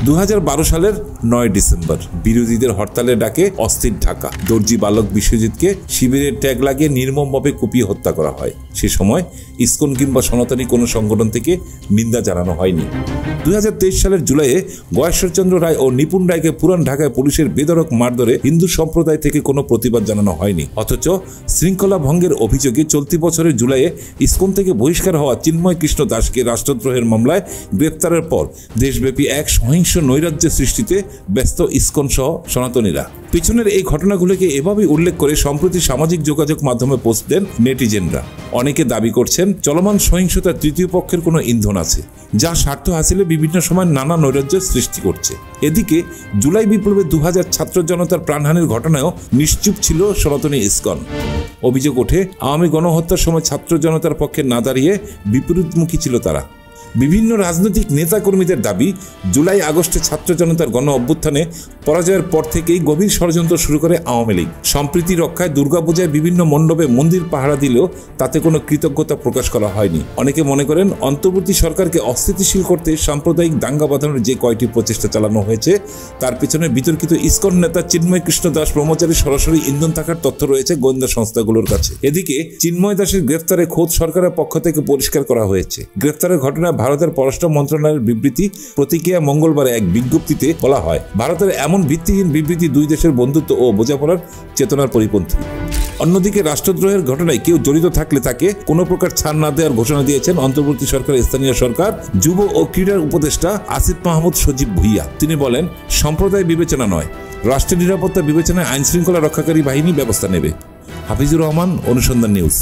2012 সালের 9 ডিসেম্বর বিরোধীদের হরতালের ডাকে অস্থির ঢাকা। দর্জি বালক বিশ্বজিৎকে শিবিরের ট্যাগ লাগিয়ে নির্মমভাবে কুপিয়ে হত্যা করা হয়। সে সময় ইসকন কিংবা সনাতনী কোনো সংগঠন থেকে নিন্দা জানানো হয়নি। 2023 সালের জুলাইয়ে গয়েশ্বরচন্দ্র রায় ও নিপুণ রায়কে পুরান ঢাকায় পুলিশের বেধড়ক মারধরে হিন্দু সম্প্রদায় থেকে কোনো প্রতিবাদ জানানো হয়নি। অথচ শৃঙ্খলা ভঙ্গের অভিযোগে চলতি বছরের জুলাইয়ে ইসকন থেকে বহিষ্কার হওয়া চিন্ময় কৃষ্ণ দাসকে রাষ্ট্রদ্রোহের মামলায় গ্রেপ্তারের পর দেশব্যাপী এক সহিংস নৈরাজ্য সৃষ্টিতে ব্যস্ত ইসকন সহ সনাতনীরা। পিছনের এই ঘটনাগুলোকে এভাবেই উল্লেখ করে সম্প্রতি সামাজিক যোগাযোগ মাধ্যমে পোস্ট দেন নেটিজেনরা। অনেকে দাবি করছেন চলমান সহিংসতার তৃতীয় পক্ষের কোনো ইন্ধন আছে, যা স্বার্থ হাসিলে বিভিন্ন সময় নানা নৈরাজ্যের সৃষ্টি করছে। এদিকে জুলাই বিপ্লবে 2000 ছাত্র জনতার প্রাণহানির ঘটনায়ও নিশ্চুপ ছিল সনাতনী ইসকন। অভিযোগ ওঠে আওয়ামী গণহত্যার সময় ছাত্র জনতার পক্ষে না দাঁড়িয়ে বিপরীতমুখী ছিল তারা। বিভিন্ন রাজনৈতিক নেতাকর্মীদের দাবি, জুলাই আগস্টে ছাত্র জনতার গণ অভ্যুত্থানে পরাজয়ের পর থেকেই গভীর ষড়যন্ত্র শুরু করে আওয়ামী লীগ। সম্প্রীতি রক্ষায় দুর্গাপূজায় বিভিন্ন মণ্ডপে মন্দির পাহারা দিলেও তাতে কোনো কৃতজ্ঞতা প্রকাশ করা হয়নি। অনেকে মনে করেন অন্তর্বর্তী সরকারকে অস্থিতিশীল করতে সাম্প্রদায়িক দাঙ্গা বাঁধানোর যে কয়টি প্রচেষ্টা চালানো হয়েছে তার পিছনে বিতর্কিত ইসকন নেতা চিন্ময় কৃষ্ণ দাস ব্রহ্মচারী সরাসরি ইন্ধন থাকার তথ্য রয়েছে গোয়েন্দা সংস্থাগুলোর কাছে। এদিকে চিন্ময় দাসের গ্রেফতারে খোদ সরকারের পক্ষ থেকে পরিষ্কার করা হয়েছে। গ্রেফতারের ঘটনায় ভারতের পররাষ্ট্র মন্ত্রণালয়ের বিবৃতি প্রতিক্রিয়া মঙ্গলবার এক বিজ্ঞপ্তিতে বলা হয়, ভারতের এমন ভিত্তিহীন বিবৃতি দুই দেশের বন্ধুত্ব ও বোঝাপড়ার চেতনার পরিপন্থী। অন্যদিকে রাষ্ট্রদ্রোহের ঘটনায় কেউ জড়িত থাকলে তাকে কোনো প্রকার ছাড় না দেওয়ার ঘোষণা দিয়েছেন অন্তর্বর্তী সরকারের স্থানীয় সরকার যুব ও ক্রীড়ার উপদেষ্টা আসিফ মাহমুদ সজীব ভুইয়া। তিনি বলেন, সম্প্রদায় বিবেচনা নয়, রাষ্ট্রের নিরাপত্তা বিবেচনায় আইনশৃঙ্খলা রক্ষাকারী বাহিনী ব্যবস্থা নেবে। হাফিজুর রহমান, অনুসন্ধান নিউজ।